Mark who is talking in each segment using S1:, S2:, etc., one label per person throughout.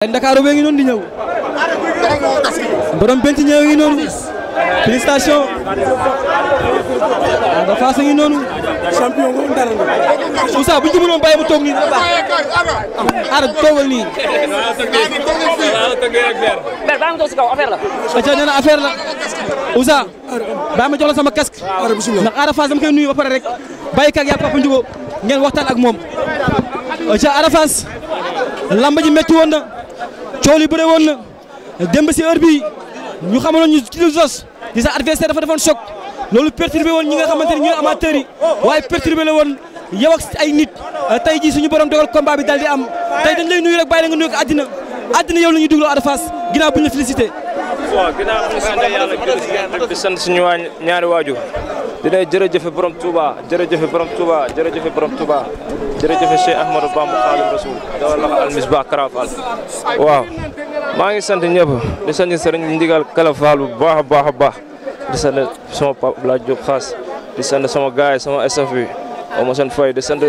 S1: Ndakaaru bee ngi noonu di ñëw borom benn ñëw ngi noonu félicitations Ada Fass ngi noonu champion nga woon dara Moussa bu ñu ko mënoon bàyyi mu toog nii dina baax Ada toogal nii
S2: ber baa ma toog si kaw affaire la
S1: aca nee na affaire la Moussa baa ma jox la sama casque ndax Ada Fass dama koy nuyu ba pare rek bàyyi kaag yaa Papa Ndiougo ngeen waxtaan ak moom aca Ada Fass lamba ji metti woon na coow li bëre woon na démb si heure bi ñu xamaloon ñu ci Zoss di sa adversaire dafa defoon choc loolu perturbé woon ñi nga xamante ni ñooy amateurs yi waaye perturbé la woon yow ak ay nit tey jii suñu borom dogal combat bi daal di am tey dañ lay nuyu rek bàyyi la nga nuyu ko àddina yow la ñuy dugloo Ada Fass ginnaaw bu ñu la félicité.
S3: waaw ginnaaw bu ñu sant yàlla di sant suñu ñaari waajur di ne jërëjëf borom Touba jërëjëf borom Touba jërëjëf borom Touba jërëjëf Cheikh Ahmadou Bamba Khadim Rasoul dawal la al misbah karafal waaw maa ngi sant ñëpp di sant sëriñ ndigal kalafal bu baax a baax a baax di sant sama papa Blaye Diop Xaas di sant sama gaay sama staff bi ma seen fay di sant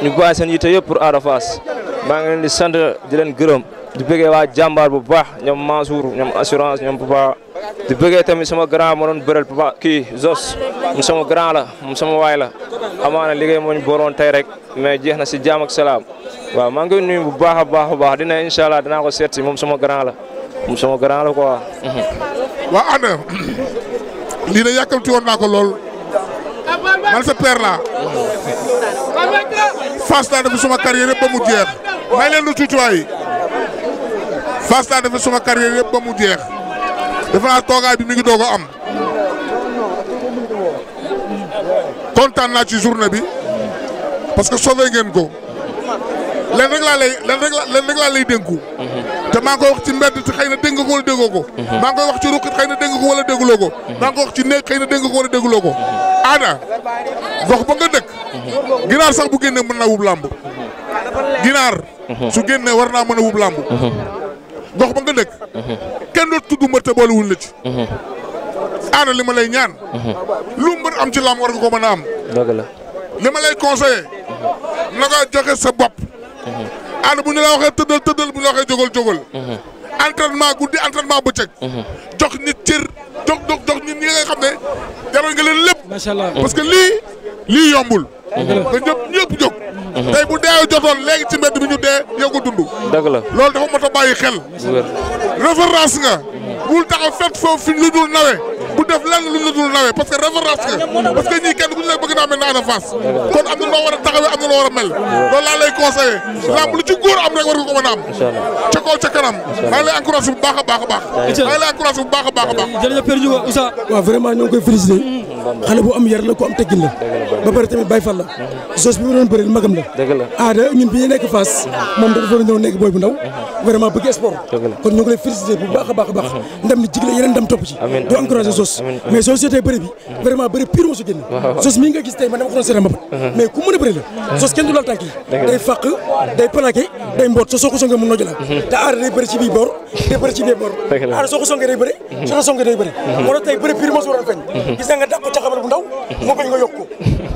S3: ñu bàyyi seen yitte yëpp pour Ada Fass maa ngi leen di sant di leen gërëm di bëggee waa jàmbaar bu baax ñoom Mansour ñoom assurance ñoom papa di bëggee tamit sama grand ma doon bëreel papa kii Zoss mu sama grand la mu sama waay la amaana liggéey moo ñu boroon tey rek mais jeex na si jaam ak salaam waaw maa ngi nuyu bu baax a baax dina incha allah dinaa ko seet si moom sama grand la quoi.
S4: waa Ada lii de yàkkamti woon naa ko lool man sa père la Fass laa def suma carrière yëpp ba mu jeex may leen lu tuuti waay Fass laa def suma carrière yëpp ba mu jeex defe naa toogaay bi mi ngi doog a am kontaan naa ci journée bi parce que sauvé ngeen ko leen rek laa lay dénku te maa ngi koy wax ci mbedd te xëy na dégg nga ko wala déggoo ko maa ngi koy wax ci ruqit xëy na dégg nga ko wala dégguloo ko maa ngi koy wax ci néeg xëy na dégg nga ko wala dégguloo ko Ada gox ba nga dëkk ginaar sax bu génnee mën naa wub làmb ginaar su génnee war naa mën a wub làmb gox ba nga dëkk kenn dootu tudd mbër te boolewul la ci Ada li ma lay ñaan lu mbër am ci làmb war nga ko mën a am
S3: dëgg la
S4: li ma lay conseillé na nga joxe sa bopp Ada bu ñu la waxee tëddal bu ñu la waxee jógal entraînement guddi entraînement bëccëg jox nit cër jox nit ñi nga xam ne jaral nga leen lépp
S1: macha allah
S4: parce que lii yombul nga ñëpp jóg tey bu dee jotoon léegi ci mbedd bi ñu dee yow ko dund
S3: dëgg la
S4: loolu dafa mot a bàyyi xel référence nga bul taxaw fet foofu fi ñu lu dul nawe bu def lenn lu ñu la dul nawe parce que référence nga parce que ñii kenn ku ñu lay bëgg naa mel ne Ada Fass kon am na loo war a taxawee am na loo war a mel loolu laa lay conseillé lamb lu ci góor am rek war nga ko mën a am ca kaw ca kanam maa ngi lay encouragé bu baax a baax a baax maa ngi lay encouragé bu baax a baax a baax
S1: jërëjëf Père Ndiougo Oussa
S5: waaw vraiment ñoo ngi koy félicité xale bu am yar la ko am teggin la ba pare tamit Baye Fall la Zoss bi mu doon bëri magam la Ada ñun bi ñu nekk Fass moom dafa doon ñëw nekk booy bu ndaw vraiment bëgg sport kon ñu ngi lay félicité bu baax a baax a baax ndam ni jig la yeneen ndam topp ci doo encouragé Zoss mais soo seetee bëri bi vraiment bëri pire moo su génn Zoss mii nga gis tey man dama ko doon seetaan mbapat mais ku mën a bëri la Zoss kenn du laal tànk yi day fàq day plaqué day mboot soo ko songee mu nojj la te Ada day bëri ci bii boor day bëri ci bii boor Ada soo ko songee day bëri soo ko songee day bëri moo tax tey bëri pire moo su war a feeñ gis nga dàq ko ca xamal bu ndaw moo bañ nga yokk ko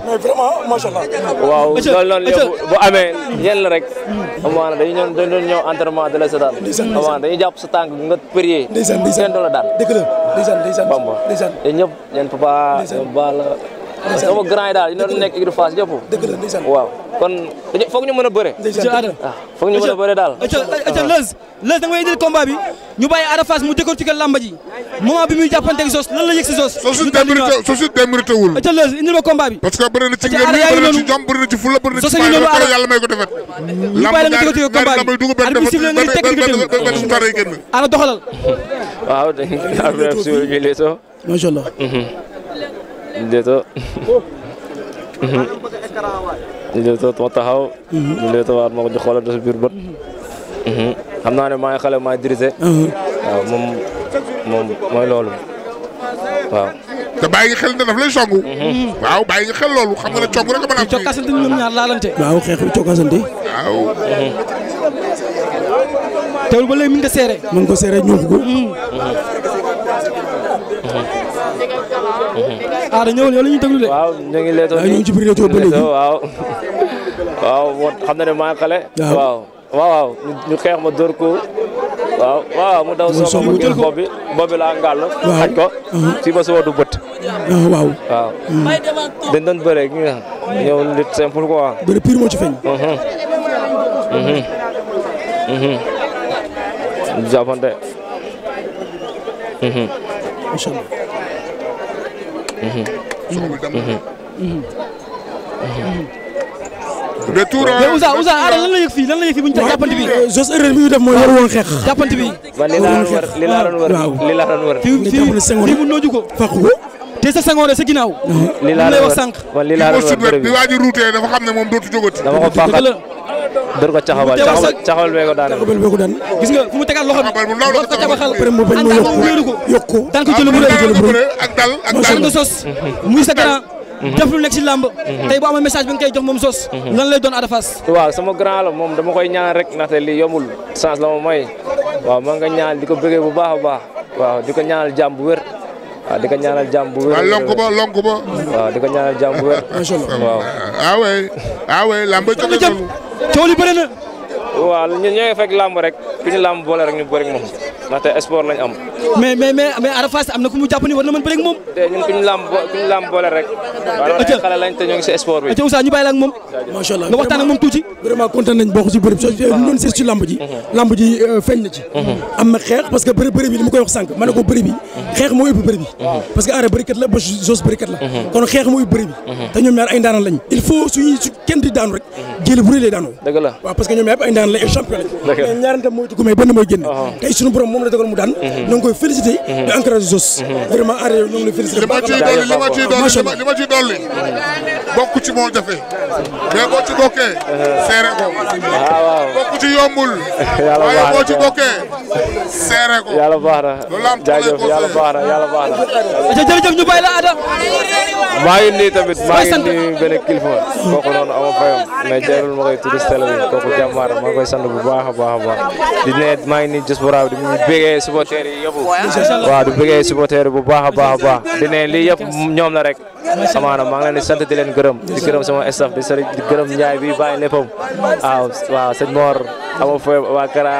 S5: mais vraiment macha allah
S3: waaw loolu noonu bu amee yéen la rek amaana dañu doon ñëw entraînement de la seetaan amaana dañuy jàpp sa tànk nga prier kenn du la daal
S5: dëgg la ndeysaan
S3: Bamba yéen ñëpp yéen papa Bala sama grand yi daal yi doon nekk équipe Fass ñëpp
S5: dëgg la ndeysaan
S3: waaw kon foog ñu mën a bëre foog ñu mën a bëre daal
S1: Leuz da nga may indil combat bi ñu bàyyi Ada Fass mu décortiquer lamba ji moment bi muy jàppante ak Zoss lan la yëg si Zoss
S4: Zoss démérité wul
S1: Leuz indil ma combat bi
S4: parce que bëri na ci ngeen bëri na ci jom bëri na ci fulla bëri na ci fayda yàlla may ko defet
S1: ñu bàyyi la nga décortiquer combat bi arbitre sifflé nga tekk
S4: benn su taree génn
S1: Ada doxalal
S3: waaw dañuy si ñu leeto
S5: macha allah
S3: leeto ñu leeto ma taxaw ñu leeto waat ma ko di xoolal sa biir bët xam naa ne maa ngi xale maa dirigé waaw moom mooy loolu waaw
S4: te bàyyi nga xel ne daf lay songu waaw bàyyi nga xel loolu xam nga ne cong rek mën a am
S1: cokkasante ñoom ñaar laalante
S5: waaw xeexu cokkasante
S4: waaw
S1: teewul ba léegi mi ngi ko seere
S5: mën ko seere ñëw ko
S1: Ada ñëwal yow la ñuy déglu de
S3: waaw ñu ngi leetoo
S5: ñu ngi ci biir leetoo ba léegi
S3: waaw xam na ne maa ngi xale waaw ñu xeex ma dóor ko waaw mu daw soo mu jël bopp bi laa ngàll. xaj ko. fii ba suba du bët.
S5: waaw.
S3: dañ doon bëree gi nga ñëw nit simple quoi.
S5: bëri pire moo ci feeñ.
S3: jàppante.
S5: incha allah.
S4: de tout
S1: mais Ouza Ada lan la yëg fii bu ñu jàppante bi.
S5: Zoss erreur bi ñu def mooy waru woon xeex.
S1: jàppante bi.
S3: man li laa doon wër.
S1: fii mu nooju ko.
S5: fàqu ko.
S1: te sa sangoore sa ginnaaw.
S3: li laa doon wër man li laa doon wër bëri
S4: bi waa ji ruutee dafa xam ne moom dootu jógati.
S3: dama ko fàqal dër ko caxabal bee ko daan.
S1: gis nga fu mu tegaat loxo bi.
S4: bu ndaw la ko
S1: caxabal
S5: après mu bañ mu yokk ko.
S1: daan ko jël bu rëy
S4: ak dal
S1: daan nga Zoss muy sa grand. def lu nekk si làmb. tey bu amee message bi nga koy jox moom Zoss. lan lay doon Ada Fass.
S3: waaw sama grand la moom dama koy ñaan rek ndaxte lii yombul chance la ma may waaw maa nga ñaan di ko bëggee bu baax a baax waaw di ko ñaanal jàmm bu wér waaw di ko ñaanal jàmm bu wér.
S4: lonk ba
S3: waaw di ko ñaanal jàmm bu wér.
S5: macha allah
S3: waaw.
S4: ah oui làmb jóge
S1: jëm coow li bëri na.
S3: waaw ñun ñoo ngi fekk làmb rek ku ñu làmb boole rek ñu bëri moom ndaxte sport lañ am.
S1: mais Ada Fass am na ku mu jàpp ni war na mën bëri ak moom.
S3: te ñun ku ñu làmb boole rek. waaw loolu xale lañ te ñoo ngi si sport bi.
S1: Ouza ñu bàyyi la ak moom.
S5: macha allah
S1: nga waxtaan ak moom tuuti.
S5: vraiment kontaan nañ bokk ci bërëb soo doon seet ci lamb ji. lamb ji feeñ na ci. am na xeex parce que bëri bi li ma koy wax sànq ma ne ko bëri bi xeex moo ëpp bëri bi. parce que Ada bërikat la ba Zoss bërikat la. kon xeex moo ëpp bëri bi. te ñoom ñaar ay ndaanaan lañ. il faut su kenn di daanu rek jëli bu rëy lay daanoo.
S3: dëgg la
S5: waaw parce que ñoom ñaar ay ndaanaan lañ ay champion lañ. mais ñaarante mooy dugg mais benn mooy génn. tey suñu borom moom la dogal mu daan. ñoo ngi koy félicité di encouragé Zoss. vraiment Ada yow ñoo ngi lay félicité.
S4: li ma ciy dolli bokk ci moo jafe mais boo ci bokkee seere ko bokk ci yombul waaye boo ci bokkee seere ko
S3: yàlla baax na jaajëf yàlla baax na
S1: jërëjëf ñu bàyyi la Ada
S3: maa ngi nii tamit benn kilifa kooku noonu ama fayam mais jarul ma koy tudd si télé bi kooku jàmbaar maa ngi koy sant bu baax a baax di ne maa ngi nii jës bu raaw di bëggee supporter yi yëpp waaw di bëggee supporter bu baax a baax di ne lii yëpp ñoom la rek amaana maa ngi leen di sant di leen gërëm di gërëm sama staff di gërëm Ndiaye bi bàyyi léppam waaw sëñ Mor ama fay waa Kara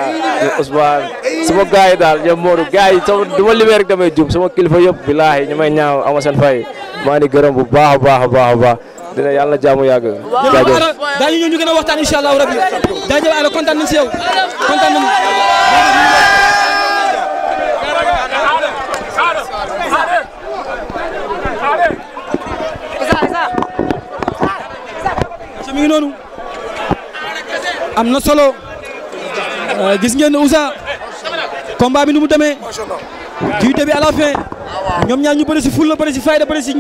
S3: Ousmane sama gars yi daal ñoom Modou gars yi sama du ma limee rek damay jub sama kilifa yëpp billaahi ñu may ñaaw ama seen fay maa ngi gërëm bu baax a baax dina yàlla jaamu yàgg jaajëf
S1: daañu ñëw ñu gën a waxtaan incha allah rabbi jaajëf Ada kontaan nañ si yow kontaan nañ mi ngi noonu am na solo gis ngeen Ouza combat bi nu mu demee du début à la fin ñoom ñaar ñu bëri si fulla bëri si fayda bëri si